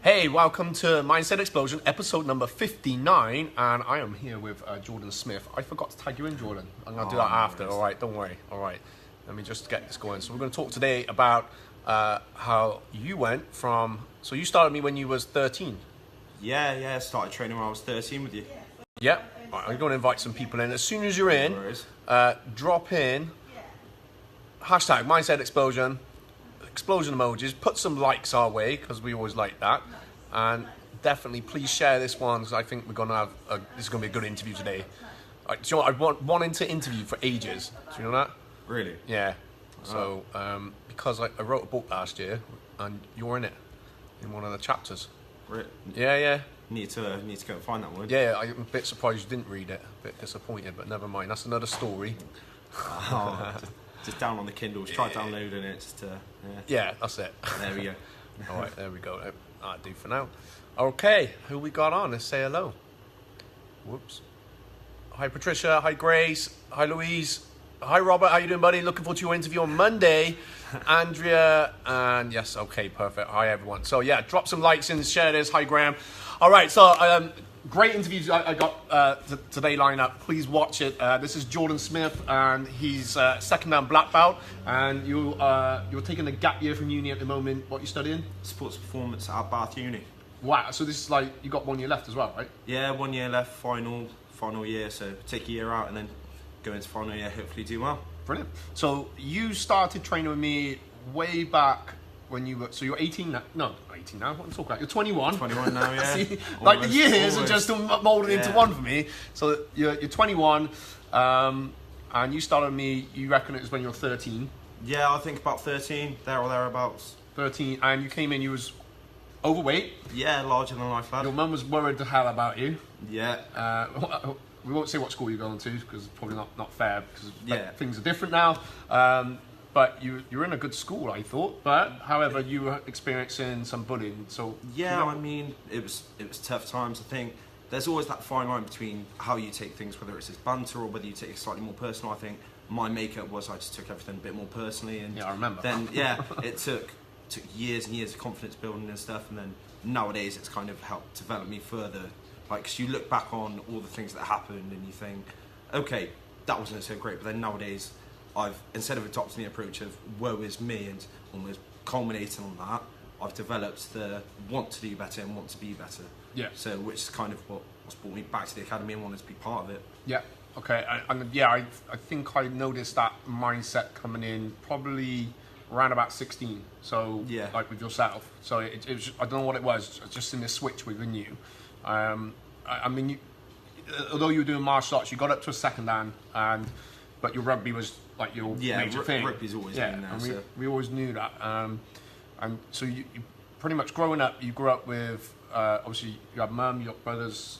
Hey, welcome to Mindset Explosion, episode number 59, and I am here with Jordan Smith. I forgot to tag you in, Jordan. I'm going to do that after, all right? Don't worry, all right. Let me just get this going. So we're going to talk today about how you went from... So you started me when you was 13? Yeah, started training when I was 13 with you. Yeah, all right, I'm going to invite some people in. As soon as you're in, drop in hashtag Mindset Explosion, explosion emojis, put some likes our way, because we always like that. And definitely, please share this one, because I think we're going to have this is going to be a good interview today. Do you know what? I've wanted to interview for ages. Do you know that? Really? Yeah. So, because I wrote a book last year, and you're in it, in one of the chapters. Really? Yeah. Need to go and find that one. Yeah, I'm a bit surprised you didn't read it. A bit disappointed, but never mind. That's another story. Just down on the Kindles, try downloading it. Yeah, that's it. There we go. All right, there we go. That'll do for now. Okay, who we got on? Let's say hello. Whoops. Hi, Patricia. Hi, Grace. Hi, Louise. Hi, Robert. How you doing, buddy? Looking forward to your interview on Monday. Andrea. And yes, okay, perfect. Hi, everyone. So, yeah, drop some likes in, share this. Hi, Graham. All right, so great interviews I got today lined up. Please watch it. This is Jordan Smith, and he's second dan black belt. And you're taking a gap year from uni at the moment. What are you studying? Sports performance at Bath Uni. Wow, so this is like, you got 1 year left as well, right? Yeah, 1 year left, final year. So take a year out and then go into final year, hopefully do well. Brilliant. So you started training with me way back when you were, so you're 18 now? No, 18 now, what am I talking about? You're 21. 21 now, yeah. See, like the years are just molded into one for me. So you're 21, and you started me, you reckon it was when you were 13? Yeah, I think about 13, there or thereabouts. 13, and you came in, you was overweight. Yeah, larger than life lad. Your mum was worried the hell about you. Yeah. We won't say what school you're going to, because it's probably not fair, because things are different now. But you're in a good school, I thought. But however, you were experiencing some bullying. So yeah, I mean, it was tough times. I think there's always that fine line between how you take things, whether it's as banter or whether you take it slightly more personal. I think my makeup was I just took everything a bit more personally, and yeah, I remember. Then it took years and years of confidence building and stuff, and then nowadays it's kind of helped develop me further. Like, 'cause you look back on all the things that happened and you think, okay, that wasn't so great. But then nowadays, instead of adopting the approach of woe is me and almost culminating on that, I've developed the want to do better and want to be better. Yeah. So, which is kind of what's brought me back to the academy and wanted to be part of it. Yeah. Okay. I think I noticed that mindset coming in probably around about 16. So yeah, like with yourself. So it was, I don't know what it was. It's just in this switch within you. I mean, although you were doing martial arts, you got up to a second dan, but your rugby was like your major thing. Rugby's always been there. And we always knew that. And so you pretty much growing up, you grew up with obviously you had mum, you got brothers,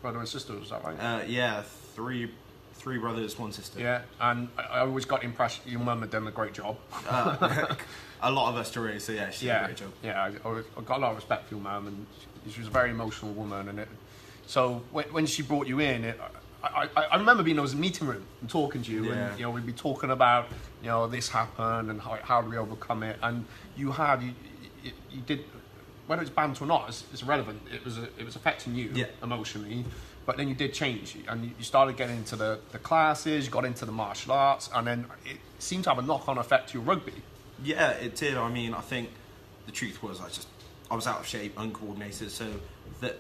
brother and sister. Was that right? Yeah, three brothers, one sister. Yeah, and I always got the impression your mum had done a great job. A lot of us do really, so yeah, she did a great job. Yeah, I got a lot of respect for your mum, and she was a very emotional woman. And so when she brought you in, I remember being in the meeting room and talking to you, and we'd be talking about this happened and how do we overcome it. And you did, whether it's banter or not, it's irrelevant. It was affecting you emotionally. But then you did change, and you started getting into the classes, you got into the martial arts, and then it seemed to have a knock-on effect to your rugby. Yeah, it did. I mean, I think the truth was I was out of shape, uncoordinated, so that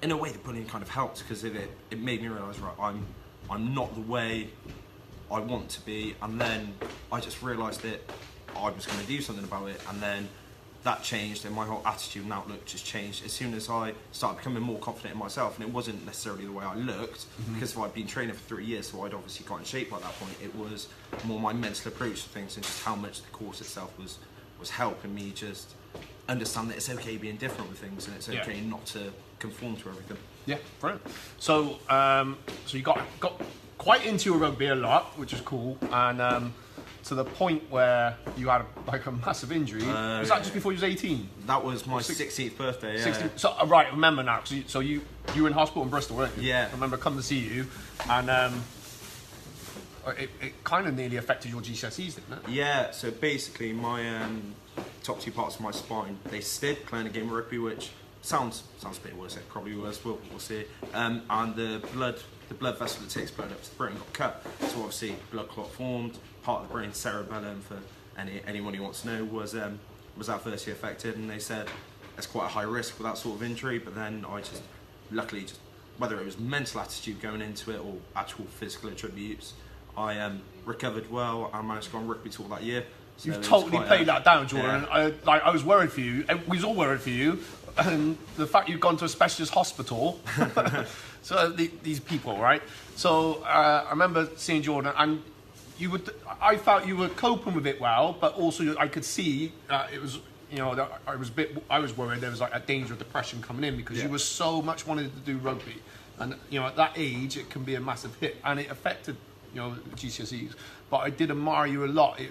in a way the bullying kind of helped, because it made me realise, right, I'm not the way I want to be, and then I just realised that I was going to do something about it, and then that changed, and my whole attitude and outlook just changed as soon as I started becoming more confident in myself. And it wasn't necessarily the way I looked, because I'd been training for 3 years, so I'd obviously got in shape by that point. It was more my mental approach to things, and just how much the course itself was helping me just understand that it's okay being different with things, and it's okay not to conform to everything. Yeah, brilliant. So so you got quite into your rugby a lot, which is cool, and to the point where you had like a massive injury. Was that just before you was 18? That was my 16th birthday, yeah. 16th. So, right, I remember now. So you were in hospital in Bristol, weren't you? Yeah. I remember coming to see you, and it kind of nearly affected your GCSEs, didn't it? Yeah, so basically my top 2 parts of my spine, they slid playing a game of rugby, which sounds a bit worse, it probably was, we'll see. And the blood vessel that takes blood up to the brain got cut, so obviously blood clot formed, part of the brain cerebellum, for anyone who wants to know, was adversely affected, and they said it's quite a high risk for that sort of injury. But then I just, luckily, whether it was mental attitude going into it or actual physical attributes, I recovered well and managed to go on rugby tour that year. So You've totally played that down, Jordan. Yeah. I was worried for you. We was all worried for you. And the fact you've gone to a specialist hospital. So these people, right? So I remember seeing Jordan, and I felt you were coping with it well, but also I could see it was, that I was worried there was like a danger of depression coming in, because you were so much wanted to do rugby, and at that age it can be a massive hit, and it affected the GCSEs. But I did admire you a lot. It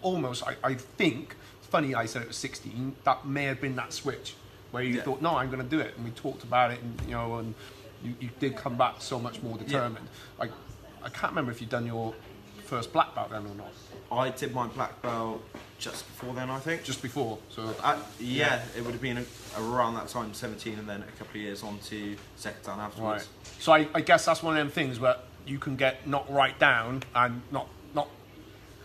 almost, I think, it's funny I said it was 16. That may have been that switch where you thought, no, I'm going to do it, and we talked about it, and and you did come back so much more determined. I can't remember if you'd done your first black belt then or not. I did my black belt just before then, I think. Just before, so it would have been around that time, 17, and then a couple of years on to second dan afterwards. Right. So I guess that's one of them things where you can get knocked right down and not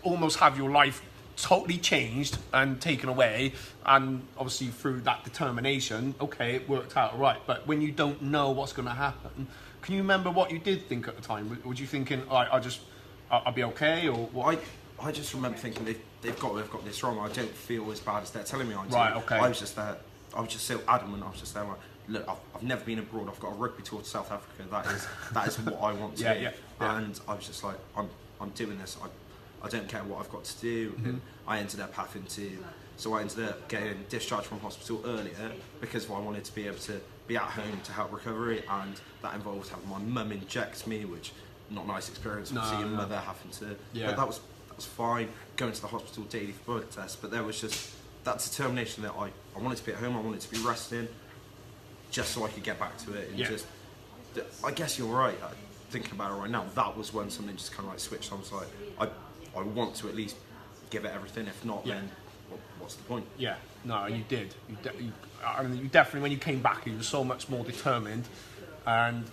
almost have your life totally changed and taken away, and obviously through that determination, okay, it worked out all right. But when you don't know what's going to happen, can you remember what you did think at the time? Were you thinking, all right, I'll be okay, or what? I just remember thinking they've got this wrong. I don't feel as bad as they're telling me I do. Right, okay. I was just so adamant. I was just there like, look, I've never been abroad. I've got a rugby tour to South Africa. That is what I want to do. Yeah. And I was just like, I'm doing this. I don't care what I've got to do. Mm-hmm. And I ended up getting discharged from hospital earlier because I wanted to be able to be at home to help recovery, and that involved having my mum inject me, which not a nice experience. No, see your mother having to. Yeah. But that was fine. Going to the hospital daily for blood tests, but there was just that determination that I wanted to be at home. I wanted to be resting, just so I could get back to it. And I guess you're right. Thinking about it right now, that was when something just kind of like switched. I was like, I want to at least give it everything. If not, then what's the point? Yeah, no, you did. You definitely, when you came back, you were so much more determined. And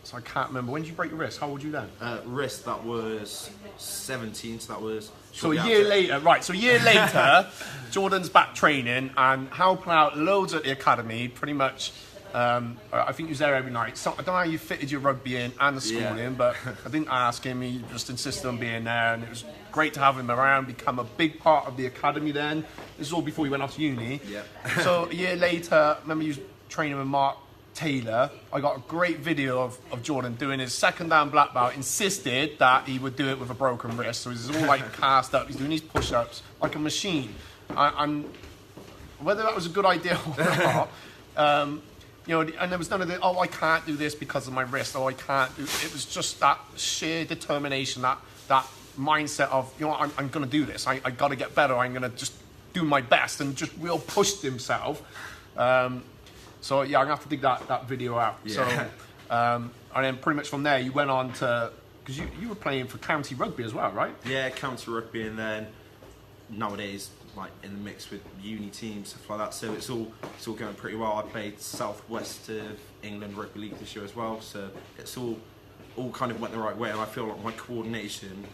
so I can't remember, when did you break your wrist? How old were you then? Wrist, that was 17, so that was... So a year later, right, so a year later, Jordan's back training and helping out loads at the academy, pretty much. I think he was there every night. So, I don't know how you fitted your rugby in and the school in, but I didn't ask him. He just insisted on being there, and it was great to have him around, become a big part of the academy then. This is all before he went off to uni. Yeah. So a year later, remember you was training with Mark Taylor. I got a great video of Jordan doing his second dan black belt, insisted that he would do it with a broken wrist. So he's all like cast up, he's doing his push-ups like a machine. And whether that was a good idea or not, and there was none of the, I can't do this because of my wrist, I can't do it. Was just that sheer determination, that mindset of, I'm going to do this. I got to get better. I'm going to just do my best, and just real pushed himself. So I'm going to have to dig that video out. Yeah. So, and then pretty much from there, you went on to, because you were playing for county rugby as well, right? Yeah, county rugby, and then nowadays, like in the mix with uni teams, stuff like that. So it's all going pretty well. I played southwest of England Rugby League this year as well. So it's all kind of went the right way, and I feel like my coordination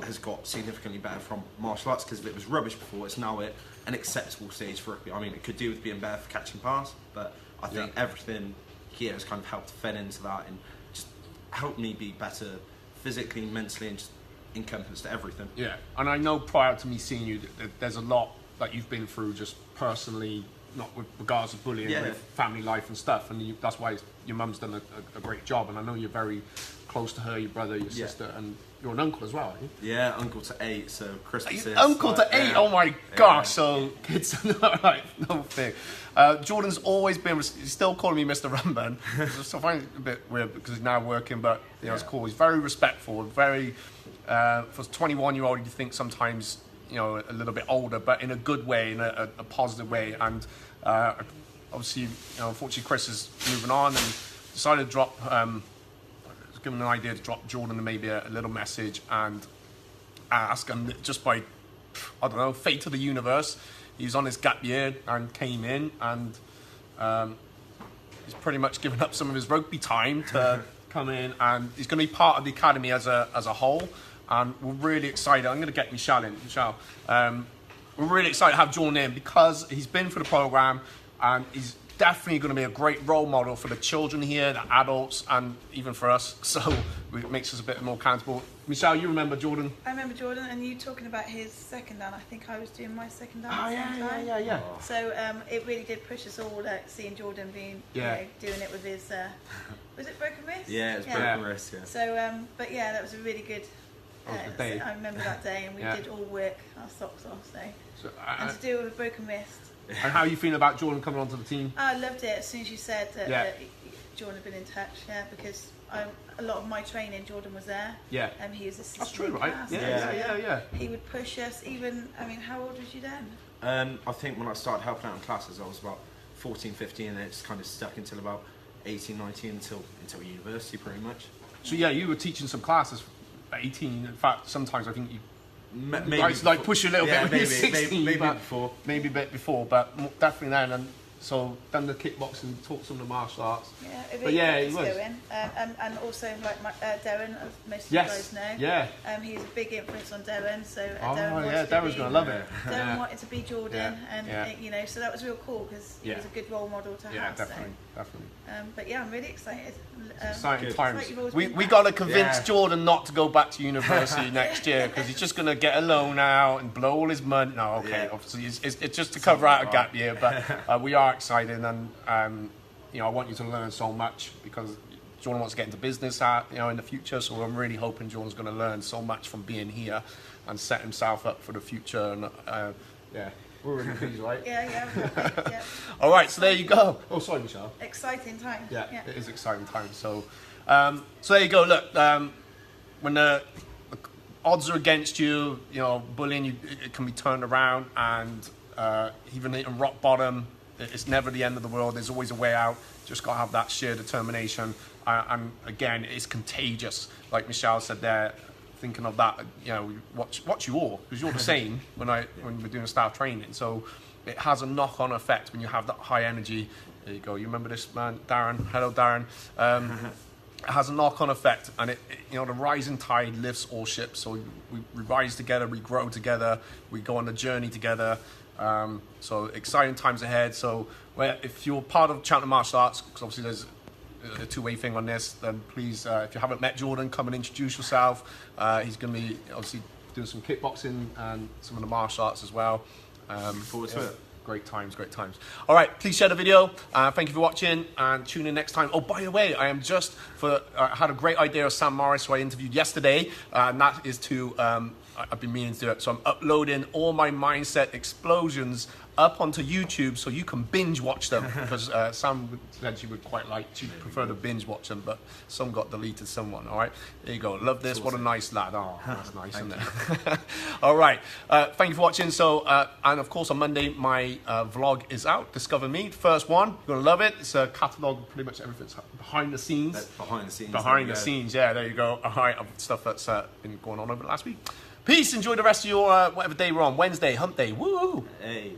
has got significantly better from martial arts, because if it was rubbish before, it's now an acceptable stage for rugby. I mean, it could do with being better for catching pass, but I think everything here has kind of helped fed into that and just helped me be better physically, mentally, and just encompassed everything. Yeah, and I know prior to me seeing you, there's a lot that you've been through just personally, not with regards to bullying, with family life and stuff, and that's why your mum's done a great job, and I know you're very close to her, your brother, your sister, and you're an uncle as well, aren't you? Yeah, uncle to 8, so Christmas is... Uncle to 8, oh my gosh, so kids, right, no thing. Jordan's always been, he's still calling me Mr. Rumban, so I find it a bit weird because he's now working, but it's cool. He's very respectful, very, for a 21-year-old, you think sometimes, a little bit older, but in a good way, in a positive way, and obviously, unfortunately Chris is moving on and decided to drop, given an idea to drop Jordan maybe a little message and ask, and just by, I don't know, fate of the universe, he's on his gap year and came in, and he's pretty much given up some of his rugby time to come in, and he's going to be part of the academy as a whole. And we're really excited. I'm going to get Michelle in. Michelle, we're really excited to have Jordan in because he's been for the program, and he's definitely going to be a great role model for the children here, the adults, and even for us. So it makes us a bit more accountable. Michelle, you remember Jordan? I remember Jordan, and you talking about his second down. I think I was doing my second down Oh, at the same time. yeah. So it really did push us all, seeing Jordan being, doing it with his, was it broken wrist? Yeah, it was broken wrist, yeah. So, but yeah, that was a really good day. I remember that day, and we did all work our socks off. So and to do it with a broken wrist. And how are you feeling about Jordan coming onto the team? I loved it as soon as you said that Jordan had been in touch. Yeah, because a lot of my training, Jordan was there. Yeah. He was assisting. That's true, in right? class, Yeah. He would push us. Even, I mean, how old was you then? I think when I started helping out in classes, I was about 14, 15, and it just kind of stuck until about 18, 19, until university, pretty much. So yeah, you were teaching some classes at 18. In fact, sometimes I think you Maybe like push you a little bit when maybe, you're 16. maybe but before. Maybe a bit before, but definitely then. And so done the kickboxing, taught some of the martial arts. Yeah, it But really yeah, got he us was. going. And also like Darren, as most of Yes. you guys know. Yeah. He's a big influence on Darren. So Oh Darren wanted yeah, to Darren's be, gonna love it. Darren Yeah. wanted to be Jordan, and you know, so that was real cool because he Yeah. was a good role model to Yeah, have. definitely. But yeah, I'm really excited. Exciting It's times. like you've always We been got to convince Yeah. Jordan not to go back to university next year because he's just going to get a loan out and blow all his money. No, okay, Yeah. obviously it's just to cover out a gap year, but we are excited, and you know, I want you to learn so much because Jordan wants to get into business in the future. So I'm really hoping Jordan's going to learn so much from being here and set himself up for the future. And we're really pleased, right? Yeah. All right, so there you go. Oh, sorry, Michelle. Exciting time. Yeah, it is exciting time. So, so there you go. Look, when the odds are against you, you know, bullying, it can be turned around, and even in rock bottom, it's never the end of the world. There's always a way out. Just got to have that sheer determination. And again, it's contagious. Like Michelle said there, thinking of that, you know, watch you all, because you're the same when we're doing staff training. So it has a knock-on effect when you have that high energy. There you go. You remember this man, Darren? Hello, Darren. It has a knock-on effect, and it you know, the rising tide lifts all ships. So we rise together, we grow together, we go on a journey together. So exciting times ahead. So if you're part of Cheltenham Martial Arts, because obviously there's a two-way thing on this, then please, if you haven't met Jordan, come and introduce yourself. He's going to be obviously doing some kickboxing and some of the martial arts as well. Forward to it. Great times. All right, please share the video. Thank you for watching, and tune in next time. Oh, by the way, I am I had a great idea of Sam Morris, who I interviewed yesterday, and that is to, I've been meaning to do it, so I'm uploading all my mindset explosions up onto YouTube so you can binge watch them, because Sam said she would prefer to binge watch them, but some got deleted, someone. All right, there you go. Love this. What a nice lad. Oh, that's nice, isn't it? All right, thank you for watching. So and of course on Monday my vlog is out, Discover Me, first one. You're gonna love it. It's a catalogue of pretty much everything behind the scenes. That's behind the scenes. Behind the scenes, yeah, there you go. All right, stuff that's been going on over the last week. Peace. Enjoy the rest of your whatever day we're on. Wednesday, hump day. Woo! Hey.